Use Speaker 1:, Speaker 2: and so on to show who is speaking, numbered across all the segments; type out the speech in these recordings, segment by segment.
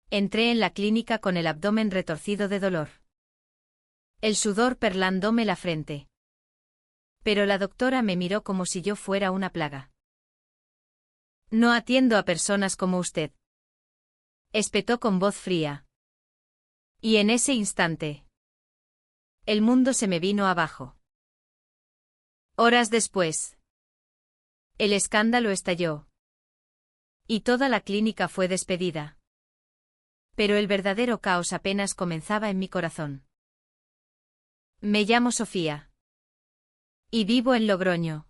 Speaker 1: Entré en la clínica con el abdomen retorcido de dolor. El sudor perlándome la frente. Pero la doctora me miró como si yo fuera una plaga. No atiendo a personas como usted. Espetó con voz fría. Y en ese instante, el mundo se me vino abajo. Horas después, el escándalo estalló. Y toda la clínica fue despedida. Pero el verdadero caos apenas comenzaba en mi corazón. Me llamo Sofía. Y vivo en Logroño.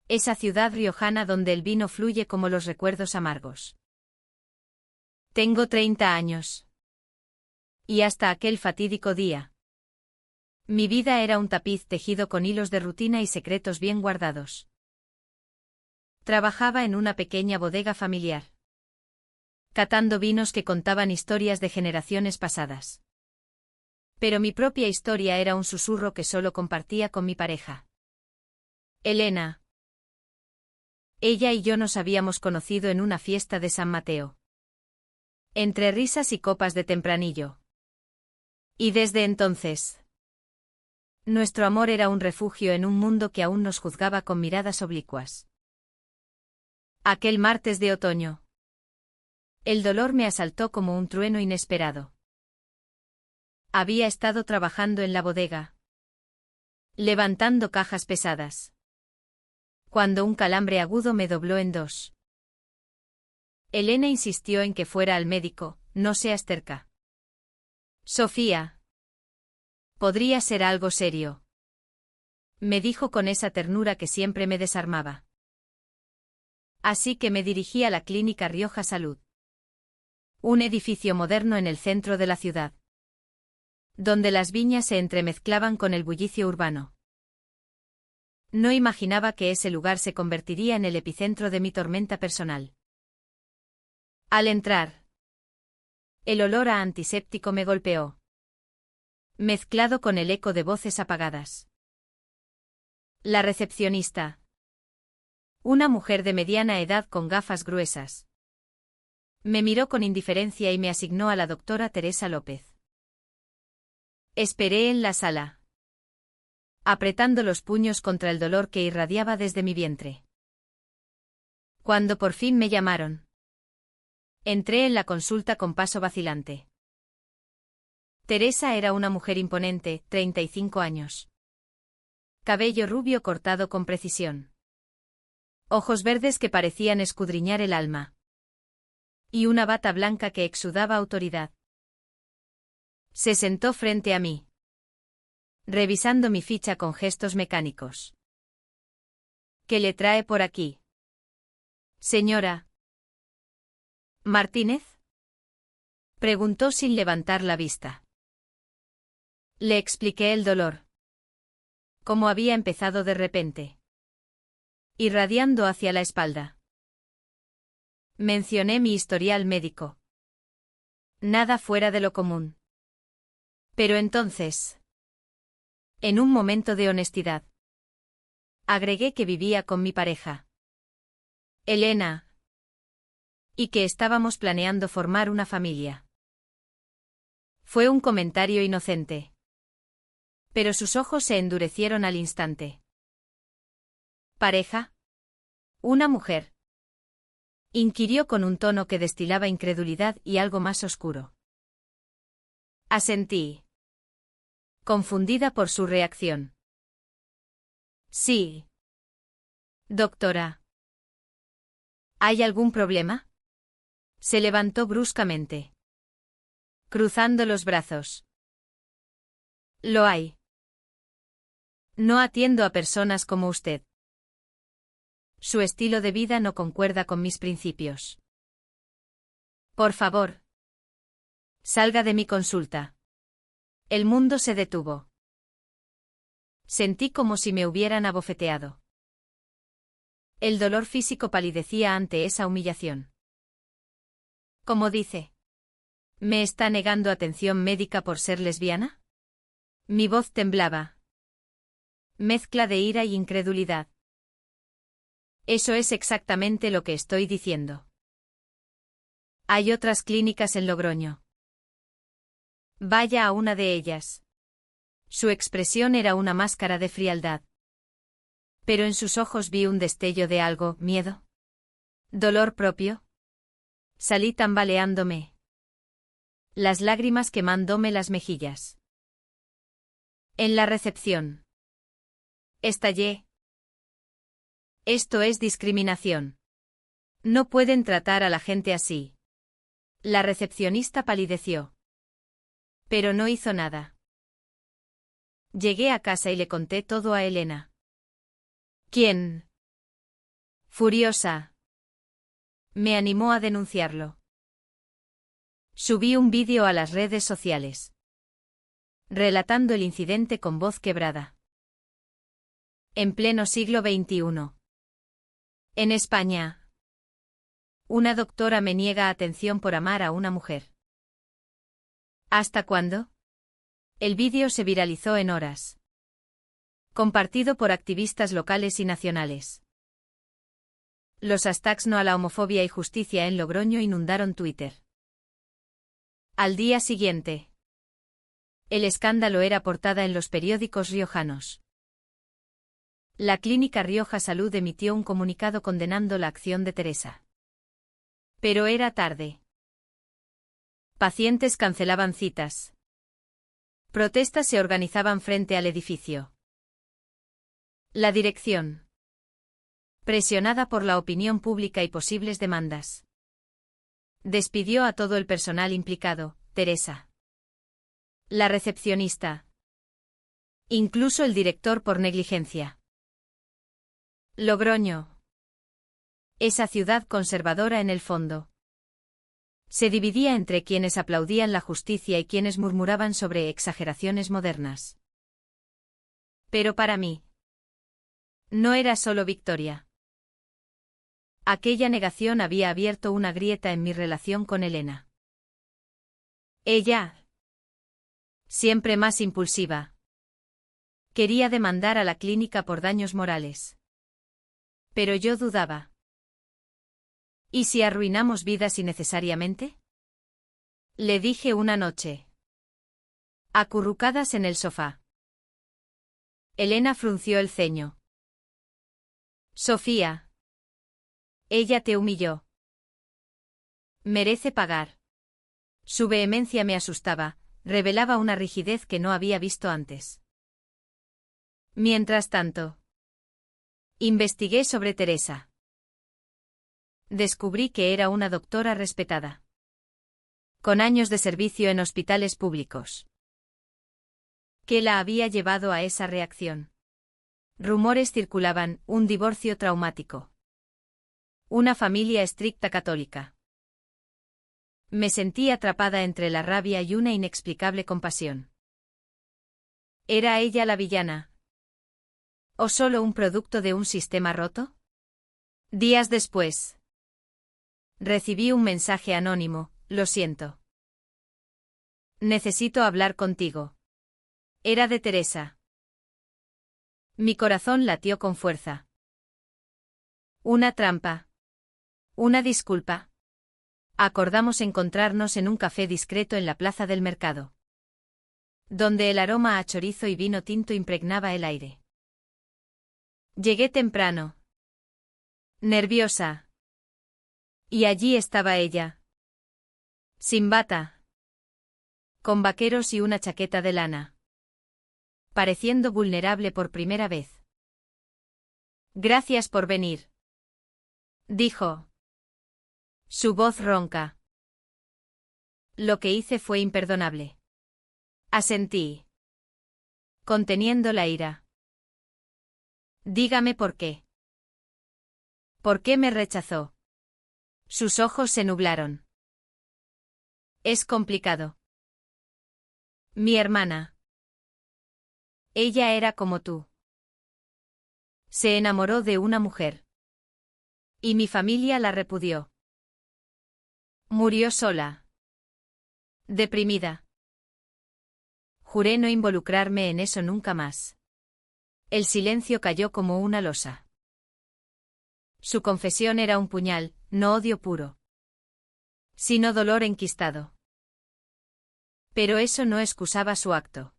Speaker 1: Esa ciudad riojana donde el vino fluye como los recuerdos amargos. Tengo 30 años. Y hasta aquel fatídico día, mi vida era un tapiz tejido con hilos de rutina y secretos bien guardados. Trabajaba en una pequeña bodega familiar, catando vinos que contaban historias de generaciones pasadas. Pero mi propia historia era un susurro que solo compartía con mi pareja, Elena. Ella y yo nos habíamos conocido en una fiesta de San Mateo. Entre risas y copas de tempranillo. Y desde entonces, nuestro amor era un refugio en un mundo que aún nos juzgaba con miradas oblicuas. Aquel martes de otoño, el dolor me asaltó como un trueno inesperado. Había estado trabajando en la bodega, levantando cajas pesadas, cuando un calambre agudo me dobló en dos. Elena insistió en que fuera al médico. No seas terca, Sofía. Podría ser algo serio, me dijo con esa ternura que siempre me desarmaba. Así que me dirigí a la Clínica Rioja Salud. Un edificio moderno en el centro de la ciudad, donde las viñas se entremezclaban con el bullicio urbano. No imaginaba que ese lugar se convertiría en el epicentro de mi tormenta personal. Al entrar, el olor a antiséptico me golpeó, mezclado con el eco de voces apagadas. La recepcionista, una mujer de mediana edad con gafas gruesas, me miró con indiferencia y me asignó a la doctora Teresa López. Esperé en la sala, apretando los puños contra el dolor que irradiaba desde mi vientre. Cuando por fin me llamaron, entré en la consulta con paso vacilante. Teresa era una mujer imponente, 35 años. Cabello rubio cortado con precisión. Ojos verdes que parecían escudriñar el alma. Y una bata blanca que exudaba autoridad. Se sentó frente a mí, revisando mi ficha con gestos mecánicos. ¿Qué le trae por aquí, señora Martínez? Preguntó sin levantar la vista. Le expliqué el dolor. Cómo había empezado de repente, irradiando hacia la espalda. Mencioné mi historial médico. Nada fuera de lo común. Pero entonces, en un momento de honestidad, agregué que vivía con mi pareja, Elena, y que estábamos planeando formar una familia. Fue un comentario inocente. Pero sus ojos se endurecieron al instante. ¿Pareja? ¿Una mujer?, inquirió con un tono que destilaba incredulidad y algo más oscuro. Asentí, confundida por su reacción. Sí, doctora. ¿Hay algún problema? Se levantó bruscamente, cruzando los brazos. Lo hay. No atiendo a personas como usted. Su estilo de vida no concuerda con mis principios. Por favor, salga de mi consulta. El mundo se detuvo. Sentí como si me hubieran abofeteado. El dolor físico palidecía ante esa humillación. ¿Cómo dice? ¿Me está negando atención médica por ser lesbiana? Mi voz temblaba. Mezcla de ira y incredulidad. Eso es exactamente lo que estoy diciendo. Hay otras clínicas en Logroño. Vaya a una de ellas. Su expresión era una máscara de frialdad. Pero en sus ojos vi un destello de algo, miedo. ¿Dolor propio? Salí tambaleándome. Las lágrimas quemándome las mejillas. En la recepción. Estallé. Esto es discriminación. No pueden tratar a la gente así. La recepcionista palideció. Pero no hizo nada. Llegué a casa y le conté todo a Elena. ¿Quién? Furiosa. Me animó a denunciarlo. Subí un vídeo a las redes sociales. Relatando el incidente con voz quebrada. En pleno siglo XXI. En España. Una doctora me niega atención por amar a una mujer. ¿Hasta cuándo? El vídeo se viralizó en horas. Compartido por activistas locales y nacionales. Los hashtags no a la homofobia y justicia en Logroño inundaron Twitter. Al día siguiente. El escándalo era portada en los periódicos riojanos. La Clínica Rioja Salud emitió un comunicado condenando la acción de Teresa. Pero era tarde. Pacientes cancelaban citas. Protestas se organizaban frente al edificio. La dirección. Presionada por la opinión pública y posibles demandas. Despidió a todo el personal implicado, Teresa. La recepcionista. Incluso el director por negligencia. Logroño. Esa ciudad conservadora en el fondo. Se dividía entre quienes aplaudían la justicia y quienes murmuraban sobre exageraciones modernas. Pero para mí. No era solo victoria. Aquella negación había abierto una grieta en mi relación con Elena. Ella. Siempre más impulsiva. Quería demandar a la clínica por daños morales. Pero yo dudaba. ¿Y si arruinamos vidas innecesariamente? Le dije una noche. Acurrucadas en el sofá. Elena frunció el ceño. Sofía. Ella te humilló. Merece pagar. Su vehemencia me asustaba, revelaba una rigidez que no había visto antes. Mientras tanto, investigué sobre Teresa. Descubrí que era una doctora respetada. Con años de servicio en hospitales públicos. ¿Qué la había llevado a esa reacción? Rumores circulaban, un divorcio traumático. Una familia estricta católica. Me sentí atrapada entre la rabia y una inexplicable compasión. ¿Era ella la villana? ¿O solo un producto de un sistema roto? Días después. Recibí un mensaje anónimo, lo siento. Necesito hablar contigo. Era de Teresa. Mi corazón latió con fuerza. Una trampa. Una disculpa. Acordamos encontrarnos en un café discreto en la plaza del mercado. Donde el aroma a chorizo y vino tinto impregnaba el aire. Llegué temprano. Nerviosa. Y allí estaba ella. Sin bata. Con vaqueros y una chaqueta de lana. Pareciendo vulnerable por primera vez. Gracias por venir. Dijo. Su voz ronca. Lo que hice fue imperdonable. Asentí. Conteniendo la ira. Dígame por qué. ¿Por qué me rechazó? Sus ojos se nublaron. Es complicado. Mi hermana. Ella era como tú. Se enamoró de una mujer. Y mi familia la repudió. Murió sola. Deprimida. Juré no involucrarme en eso nunca más. El silencio cayó como una losa. Su confesión era un puñal, no odio puro. sino dolor enquistado. Pero eso no excusaba su acto.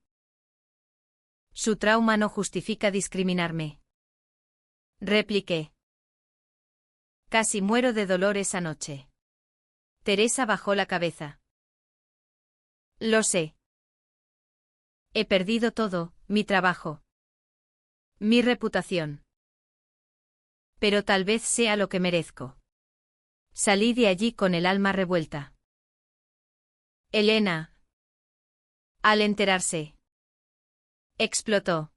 Speaker 1: Su trauma no justifica discriminarme. Repliqué. Casi muero de dolor esa noche. Teresa bajó la cabeza. Lo sé. He perdido todo, mi trabajo. Mi reputación. Pero tal vez sea lo que merezco. Salí de allí con el alma revuelta. Elena. Al enterarse. Explotó.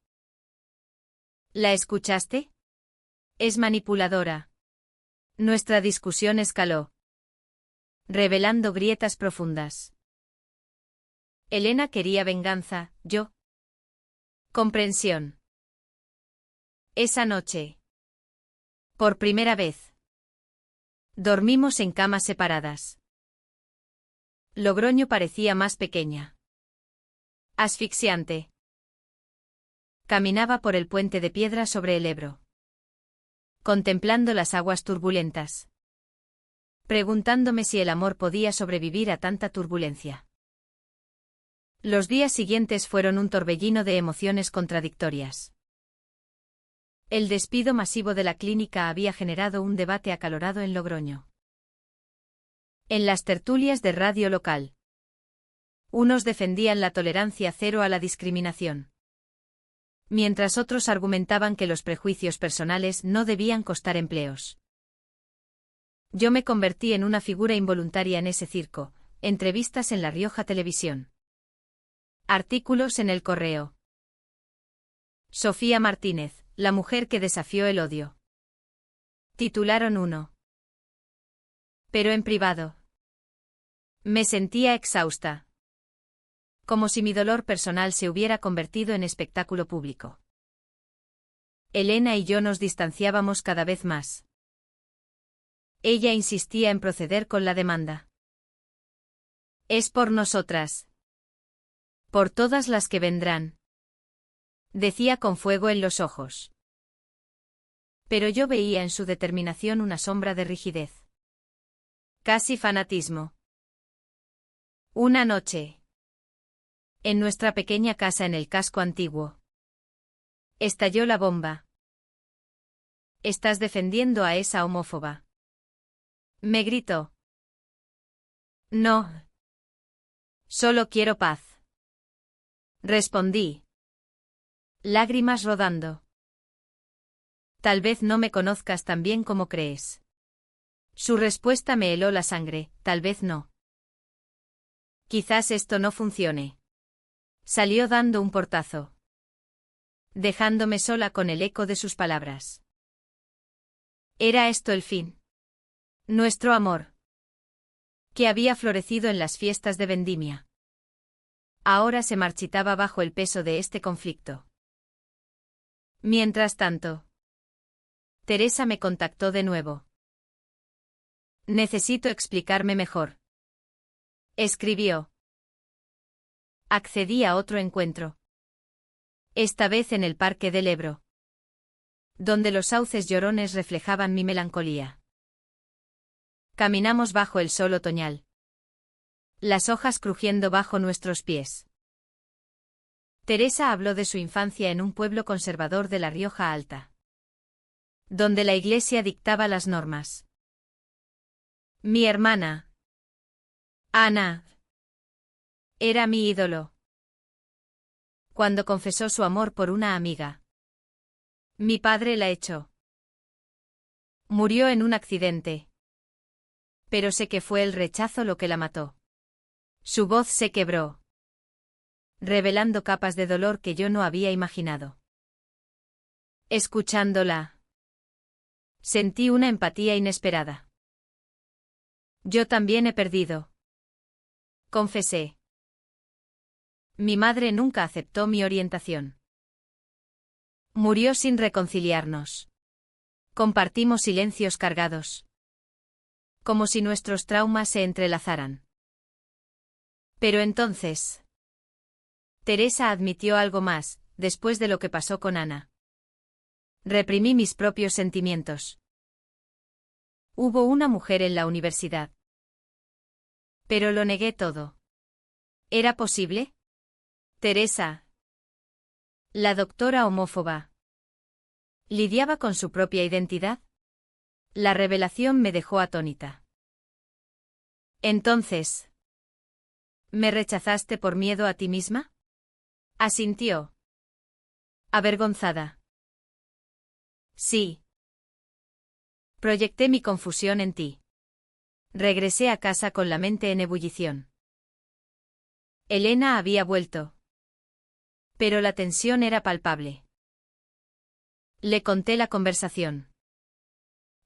Speaker 1: ¿La escuchaste? Es manipuladora. Nuestra discusión escaló, revelando grietas profundas. Elena quería venganza, yo. Comprensión. Esa noche. Por primera vez. Dormimos en camas separadas. Logroño parecía más pequeña. Asfixiante. Caminaba por el puente de piedra sobre el Ebro, contemplando las aguas turbulentas, preguntándome si el amor podía sobrevivir a tanta turbulencia. Los días siguientes fueron un torbellino de emociones contradictorias. El despido masivo de la clínica había generado un debate acalorado en Logroño. En las tertulias de radio local, unos defendían la tolerancia cero a la discriminación, mientras otros argumentaban que los prejuicios personales no debían costar empleos. Yo me convertí en una figura involuntaria en ese circo, entrevistas en La Rioja Televisión, artículos en El Correo. Sofía Martínez, la mujer que desafió el odio. Titularon uno. Pero en privado. Me sentía exhausta. Como si mi dolor personal se hubiera convertido en espectáculo público. Elena y yo nos distanciábamos cada vez más. Ella insistía en proceder con la demanda. Es por nosotras. Por todas las que vendrán. Decía con fuego en los ojos. Pero yo veía en su determinación una sombra de rigidez. Casi fanatismo. Una noche. En nuestra pequeña casa en el casco antiguo. Estalló la bomba. ¿Estás defendiendo a esa homófoba?, me gritó. No. Solo quiero paz. Respondí. Lágrimas rodando. Tal vez no me conozcas tan bien como crees. Su respuesta me heló la sangre, tal vez no. Quizás esto no funcione. Salió dando un portazo, dejándome sola con el eco de sus palabras. ¿Era esto el fin? Nuestro amor, que había florecido en las fiestas de vendimia, ahora se marchitaba bajo el peso de este conflicto. Mientras tanto, Teresa me contactó de nuevo. Necesito explicarme mejor. Escribió. Accedí a otro encuentro. Esta vez en el Parque del Ebro, donde los sauces llorones reflejaban mi melancolía. Caminamos bajo el sol otoñal, las hojas crujiendo bajo nuestros pies. Teresa habló de su infancia en un pueblo conservador de La Rioja Alta, donde la iglesia dictaba las normas. Mi hermana, Ana, era mi ídolo. Cuando confesó su amor por una amiga, mi padre la echó. Murió en un accidente. Pero sé que fue el rechazo lo que la mató. Su voz se quebró, revelando capas de dolor que yo no había imaginado. Escuchándola, sentí una empatía inesperada. Yo también he perdido, confesé. Mi madre nunca aceptó mi orientación. Murió sin reconciliarnos. Compartimos silencios cargados, como si nuestros traumas se entrelazaran. Pero entonces, Teresa admitió algo más, después de lo que pasó con Ana. Reprimí mis propios sentimientos. Hubo una mujer en la universidad, Pero lo negué todo. ¿Era posible? Teresa. La doctora homófoba. ¿Lidiaba con su propia identidad? La revelación me dejó atónita. Entonces, ¿me rechazaste por miedo a ti misma? Asintió. Avergonzada. Sí. Proyecté mi confusión en ti. Regresé a casa con la mente en ebullición. Elena había vuelto. Pero la tensión era palpable. Le conté la conversación.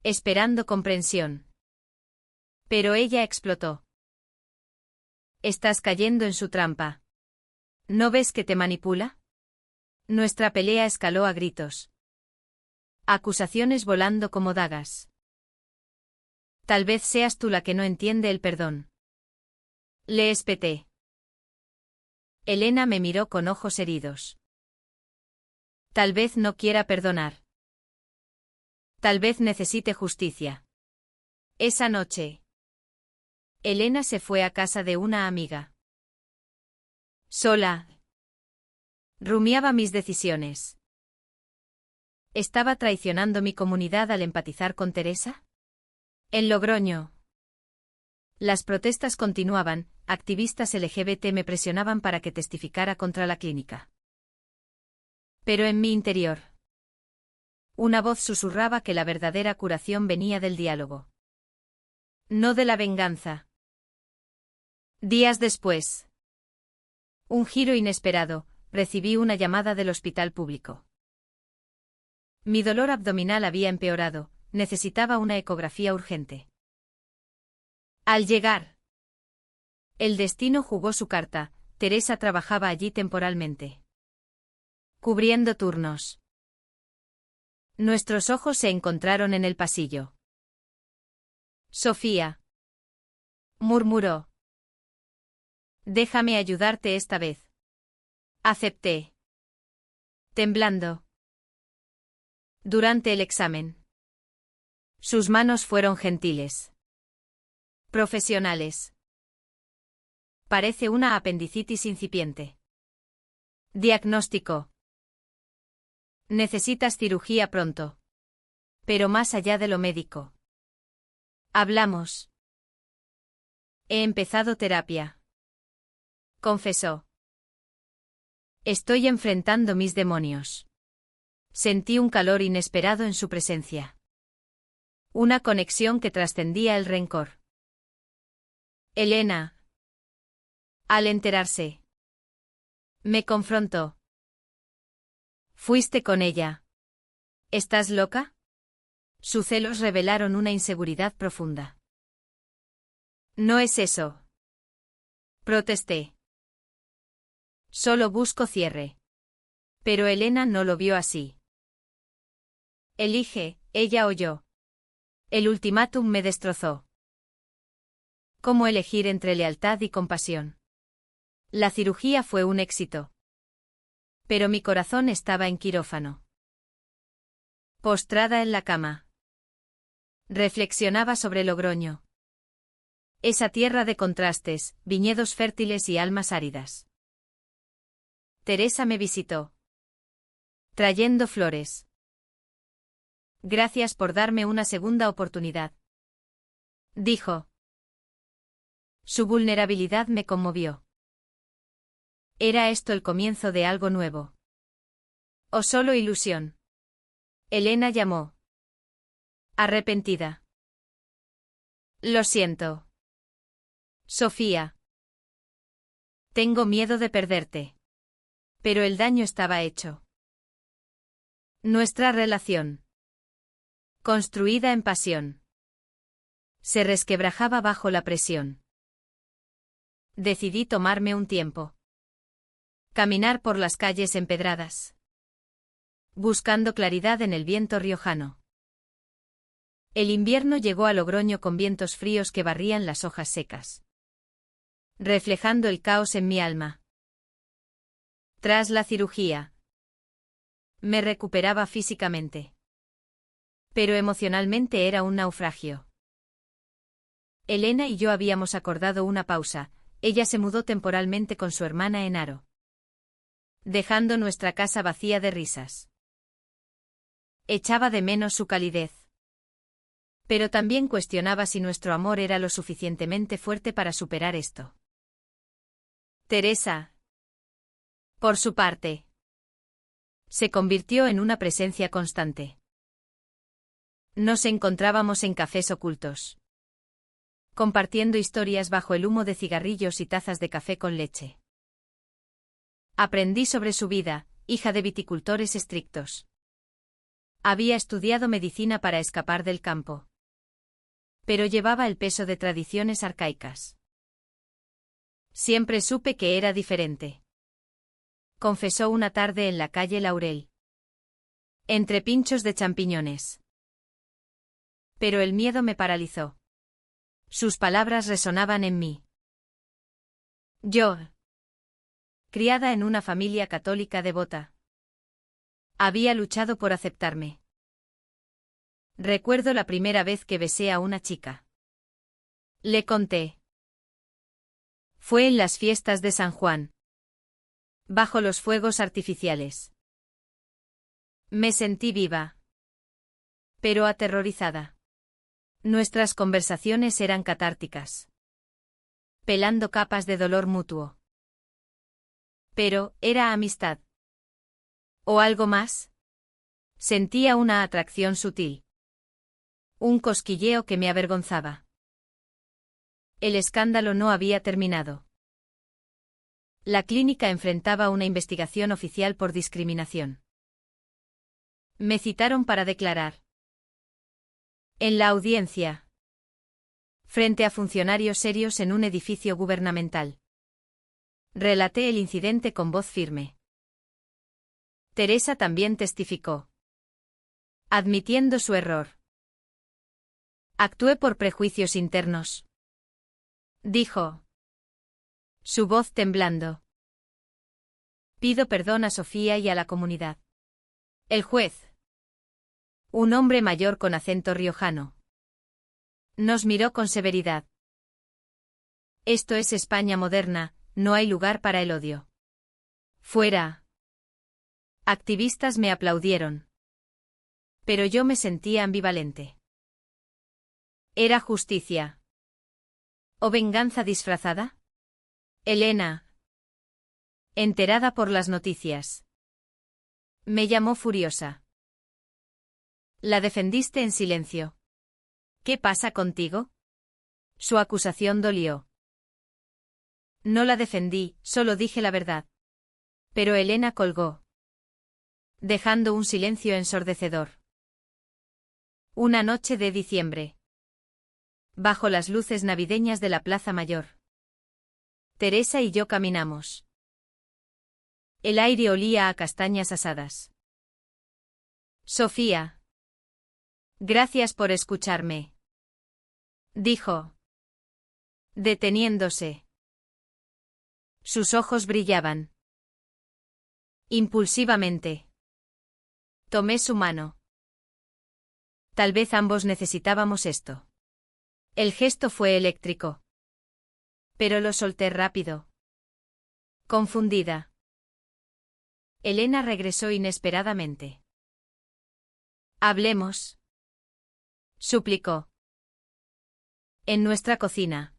Speaker 1: Esperando comprensión. Pero ella explotó. Estás cayendo en su trampa. ¿No ves que te manipula? Nuestra pelea escaló a gritos. Acusaciones volando como dagas. Tal vez seas tú la que no entiende el perdón. Le espeté. Elena me miró con ojos heridos. Tal vez no quiera perdonar. Tal vez necesite justicia. Esa noche, Elena se fue a casa de una amiga. Sola. Rumiaba mis decisiones. ¿Estaba traicionando mi comunidad al empatizar con Teresa? En Logroño. Las protestas continuaban, activistas LGBT me presionaban para que testificara contra la clínica. Pero en mi interior, una voz susurraba que la verdadera curación venía del diálogo. No de la venganza. Días después. Un giro inesperado, recibí una llamada del hospital público. Mi dolor abdominal había empeorado, necesitaba una ecografía urgente. Al llegar, el destino jugó su carta, Teresa trabajaba allí temporalmente. Cubriendo turnos. Nuestros ojos se encontraron en el pasillo. Sofía. Murmuró. Déjame ayudarte esta vez. Acepté. Temblando. Durante el examen. Sus manos fueron gentiles. Profesionales. Parece una apendicitis incipiente. Diagnóstico. Necesitas cirugía pronto. Pero más allá de lo médico. Hablamos. He empezado terapia. Confesó. Estoy enfrentando mis demonios. Sentí un calor inesperado en su presencia. Una conexión que trascendía el rencor. Elena. Al enterarse. Me confrontó. ¿Fuiste con ella? ¿Estás loca? Sus celos revelaron una inseguridad profunda. No es eso. Protesté. Solo busco cierre. Pero Elena no lo vio así. Elige, ella o yo. El ultimátum me destrozó. ¿Cómo elegir entre lealtad y compasión? La cirugía fue un éxito. Pero mi corazón estaba en quirófano. Postrada en la cama. Reflexionaba sobre Logroño. Esa tierra de contrastes, viñedos fértiles y almas áridas. Teresa me visitó. Trayendo flores. Gracias por darme una segunda oportunidad. Dijo. Su vulnerabilidad me conmovió. ¿Era esto el comienzo de algo nuevo? ¿O solo ilusión? Elena llamó. Arrepentida. Lo siento. Sofía. Tengo miedo de perderte. Pero el daño estaba hecho. Nuestra relación, construida en pasión, se resquebrajaba bajo la presión. Decidí tomarme un tiempo. Caminar por las calles empedradas. Buscando claridad en el viento riojano. El invierno llegó a Logroño con vientos fríos que barrían las hojas secas. Reflejando el caos en mi alma. Tras la cirugía, me recuperaba físicamente. Pero emocionalmente era un naufragio. Elena y yo habíamos acordado una pausa. Ella se mudó temporalmente con su hermana en Haro, dejando nuestra casa vacía de risas. Echaba de menos su calidez. Pero también cuestionaba si nuestro amor era lo suficientemente fuerte para superar esto. Teresa, por su parte, se convirtió en una presencia constante. Nos encontrábamos en cafés ocultos, compartiendo historias bajo el humo de cigarrillos y tazas de café con leche. Aprendí sobre su vida, hija de viticultores estrictos. Había estudiado medicina para escapar del campo, pero llevaba el peso de tradiciones arcaicas. Siempre supe que era diferente, confesó una tarde en la calle Laurel, entre pinchos de champiñones. Pero el miedo me paralizó. Sus palabras resonaban en mí. Yo, criada en una familia católica devota, había luchado por aceptarme. Recuerdo la primera vez que besé a una chica. Le conté. Fue en las fiestas de San Juan, bajo los fuegos artificiales. Me sentí viva, pero aterrorizada. Nuestras conversaciones eran catárticas, pelando capas de dolor mutuo. Pero, ¿era amistad? ¿O algo más? Sentía una atracción sutil. Un cosquilleo que me avergonzaba. El escándalo no había terminado. La clínica enfrentaba una investigación oficial por discriminación. Me citaron para declarar. En la audiencia, frente a funcionarios serios en un edificio gubernamental, relaté el incidente con voz firme. Teresa también testificó, admitiendo su error. Actué por prejuicios internos, dijo, su voz temblando. Pido perdón a Sofía y a la comunidad. El juez, un hombre mayor con acento riojano, nos miró con severidad. Esto es España moderna, no hay lugar para el odio. Fuera. Activistas me aplaudieron. Pero yo me sentía ambivalente. ¿Era justicia o venganza disfrazada? Elena, enterada por las noticias, me llamó furiosa. La defendiste en silencio. ¿Qué pasa contigo? Su acusación dolió. No la defendí, solo dije la verdad. Pero Elena colgó, dejando un silencio ensordecedor. Una noche de diciembre, bajo las luces navideñas de la Plaza Mayor, Teresa y yo caminamos. El aire olía a castañas asadas. Sofía, gracias por escucharme, dijo, deteniéndose. Sus ojos brillaban. Impulsivamente tomé su mano. Tal vez ambos necesitábamos esto. El gesto fue eléctrico. Pero lo solté rápido. Confundida. Elena regresó inesperadamente. Hablemos, suplicó. En nuestra cocina,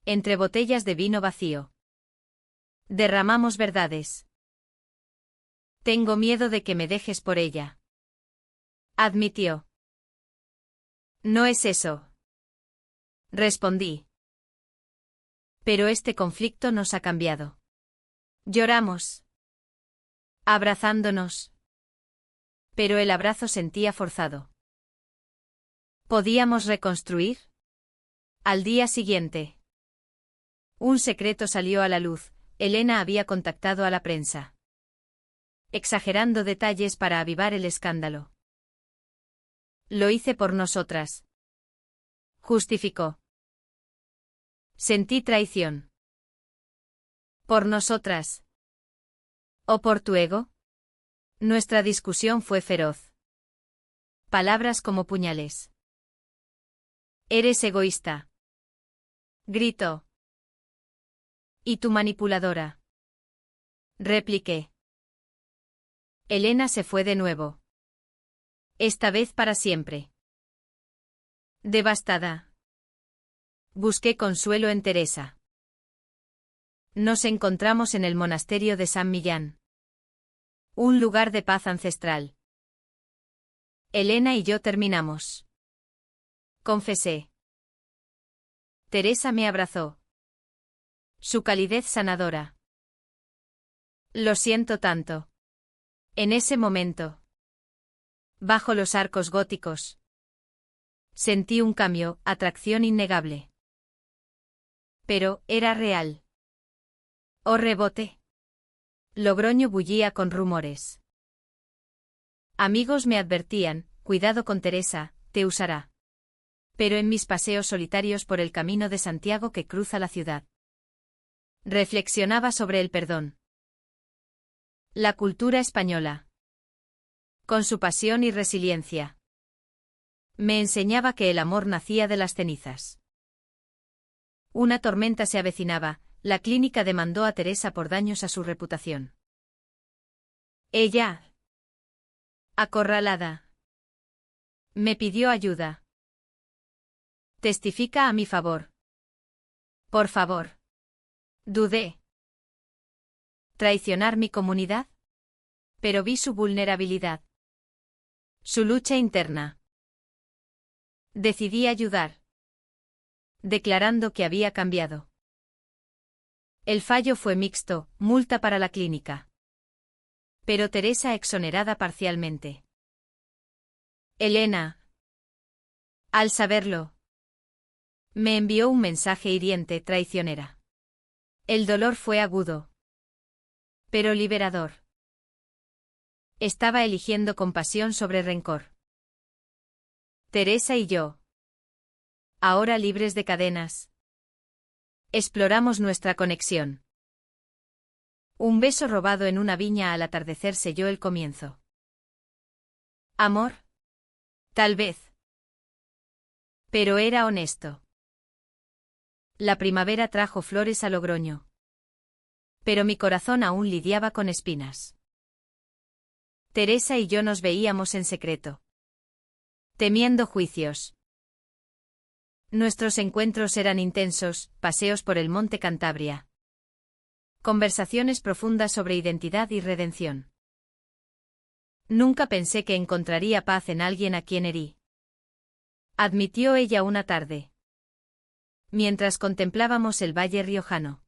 Speaker 1: entre botellas de vino vacío, derramamos verdades. Tengo miedo de que me dejes por ella, admitió. No es eso, respondí. Pero este conflicto nos ha cambiado. Lloramos, abrazándonos. Pero el abrazo sentía forzado. ¿Podíamos reconstruir? Al día siguiente, un secreto salió a la luz. Elena había contactado a la prensa, exagerando detalles para avivar el escándalo. Lo hice por nosotras, justificó. Sentí traición. ¿Por nosotras? ¿O por tu ego? Nuestra discusión fue feroz. Palabras como puñales. Eres egoísta, Gritó. ¿Y tu manipuladora? Repliqué. Elena se fue de nuevo. Esta vez para siempre. Devastada. Busqué consuelo en Teresa. Nos encontramos en el monasterio de San Millán. Un lugar de paz ancestral. Elena y yo terminamos. Confesé. Teresa me abrazó. Su calidez sanadora. Lo siento tanto. En ese momento. Bajo los arcos góticos. Sentí un cambio, atracción innegable. Pero, era real. Oh rebote. Logroño bullía con rumores. Amigos me advertían, cuidado con Teresa, te usará. Pero en mis paseos solitarios por el camino de Santiago que cruza la ciudad. Reflexionaba sobre el perdón. La cultura española. Con su pasión y resiliencia. Me enseñaba que el amor nacía de las cenizas. Una tormenta se avecinaba, la clínica demandó a Teresa por daños a su reputación. Ella, acorralada, me pidió ayuda. Testifica a mi favor. Por favor. Dudé. ¿Traicionar mi comunidad? Pero vi su vulnerabilidad. Su lucha interna. Decidí ayudar. Declarando que había cambiado. El fallo fue mixto, multa para la clínica. Pero Teresa exonerada parcialmente. Elena. Al saberlo. Me envió un mensaje hiriente, traicionera. El dolor fue agudo. Pero liberador. Estaba eligiendo compasión sobre rencor. Teresa y yo. Ahora libres de cadenas. Exploramos nuestra conexión. Un beso robado en una viña al atardecer selló el comienzo. ¿Amor? Tal vez. Pero era honesto. La primavera trajo flores a Logroño. Pero mi corazón aún lidiaba con espinas. Teresa y yo nos veíamos en secreto. Temiendo juicios. Nuestros encuentros eran intensos, paseos por el monte Cantabria. Conversaciones profundas sobre identidad y redención. Nunca pensé que encontraría paz en alguien a quien herí. Admitió ella una tarde. Mientras contemplábamos el valle riojano.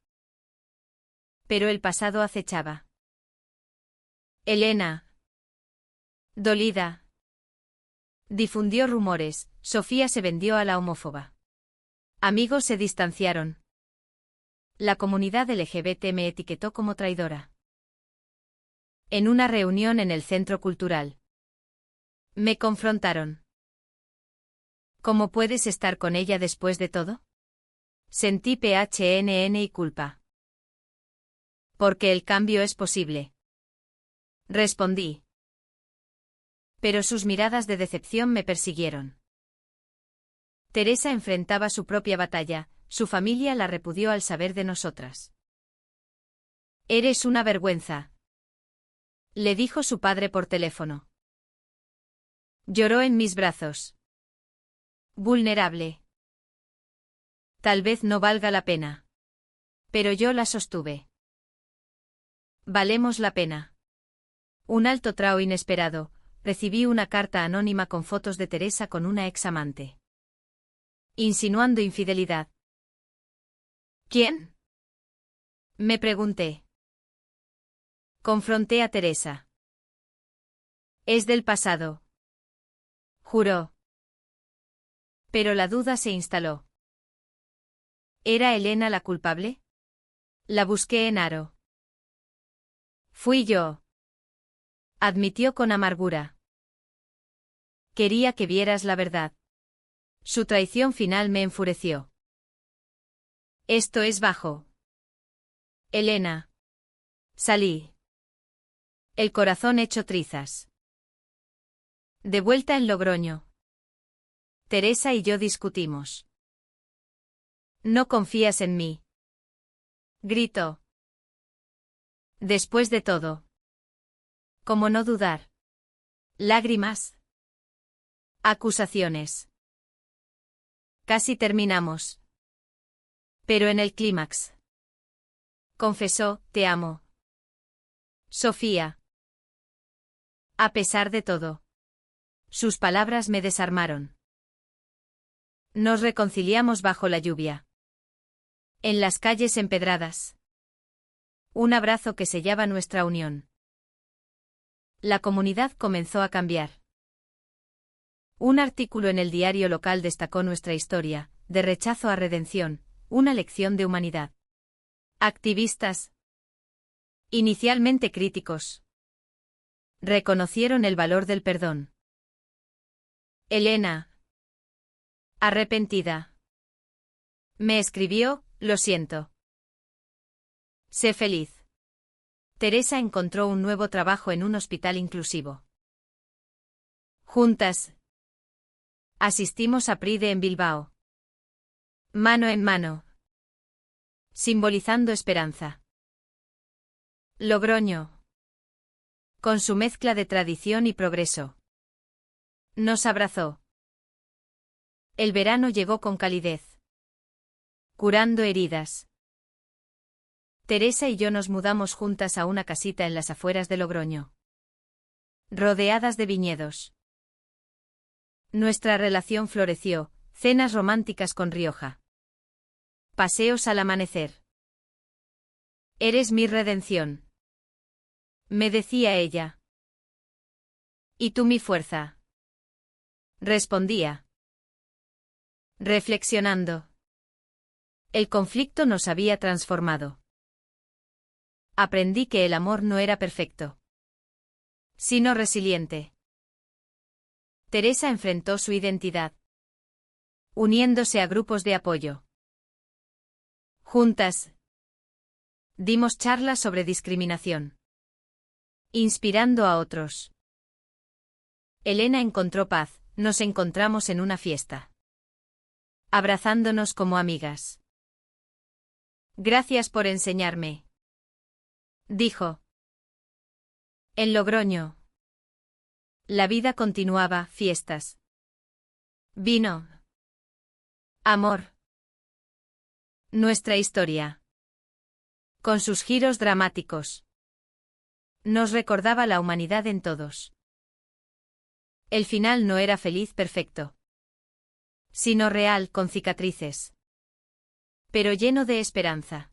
Speaker 1: Pero el pasado acechaba. Elena. Dolida. Difundió rumores, Sofía se vendió a la homófoba. Amigos se distanciaron. La comunidad LGBT me etiquetó como traidora. En una reunión en el centro cultural. Me confrontaron. ¿Cómo puedes estar con ella después de todo? Sentí PHNN y culpa. Porque el cambio es posible. Respondí. Pero sus miradas de decepción me persiguieron. Teresa enfrentaba su propia batalla, su familia la repudió al saber de nosotras. Eres una vergüenza. Le dijo su padre por teléfono. Lloró en mis brazos. Vulnerable. Tal vez no valga la pena. Pero yo la sostuve. Valemos la pena. Un alto trao inesperado. Recibí una carta anónima con fotos de Teresa con una examante. Insinuando infidelidad. ¿Quién? Me pregunté. Confronté a Teresa. Es del pasado. Juró. Pero la duda se instaló. ¿Era Elena la culpable? La busqué en Haro. Fui yo. Admitió con amargura. Quería que vieras la verdad. Su traición final me enfureció. Esto es bajo. Elena. Salí. El corazón hecho trizas. De vuelta en Logroño. Teresa y yo discutimos. No confías en mí. Gritó. Después de todo. ¿Cómo no dudar? Lágrimas. Acusaciones. Casi terminamos. Pero en el clímax. Confesó, te amo. Sofía. A pesar de todo. Sus palabras me desarmaron. Nos reconciliamos bajo la lluvia. En las calles empedradas. Un abrazo que sellaba nuestra unión. La comunidad comenzó a cambiar. Un artículo en el diario local destacó nuestra historia, de rechazo a redención, una lección de humanidad. Activistas, inicialmente críticos, reconocieron el valor del perdón. Elena, arrepentida, me escribió, lo siento. Sé feliz. Teresa encontró un nuevo trabajo en un hospital inclusivo. Juntas, asistimos a Pride en Bilbao. Mano en mano. Simbolizando esperanza. Logroño. Con su mezcla de tradición y progreso. Nos abrazó. El verano llegó con calidez. Curando heridas. Teresa y yo nos mudamos juntas a una casita en las afueras de Logroño. Rodeadas de viñedos. Nuestra relación floreció, cenas románticas con Rioja. Paseos al amanecer. Eres mi redención. Me decía ella. Y tú mi fuerza. Respondía. Reflexionando. El conflicto nos había transformado. Aprendí que el amor no era perfecto, sino resiliente. Teresa enfrentó su identidad, uniéndose a grupos de apoyo. Juntas, dimos charlas sobre discriminación, inspirando a otros. Elena encontró paz, nos encontramos en una fiesta, abrazándonos como amigas. Gracias por enseñarme, dijo. En Logroño. La vida continuaba, fiestas. Vino. Amor. Nuestra historia. Con sus giros dramáticos. Nos recordaba la humanidad en todos. El final no era feliz perfecto, sino real con cicatrices. Pero lleno de esperanza.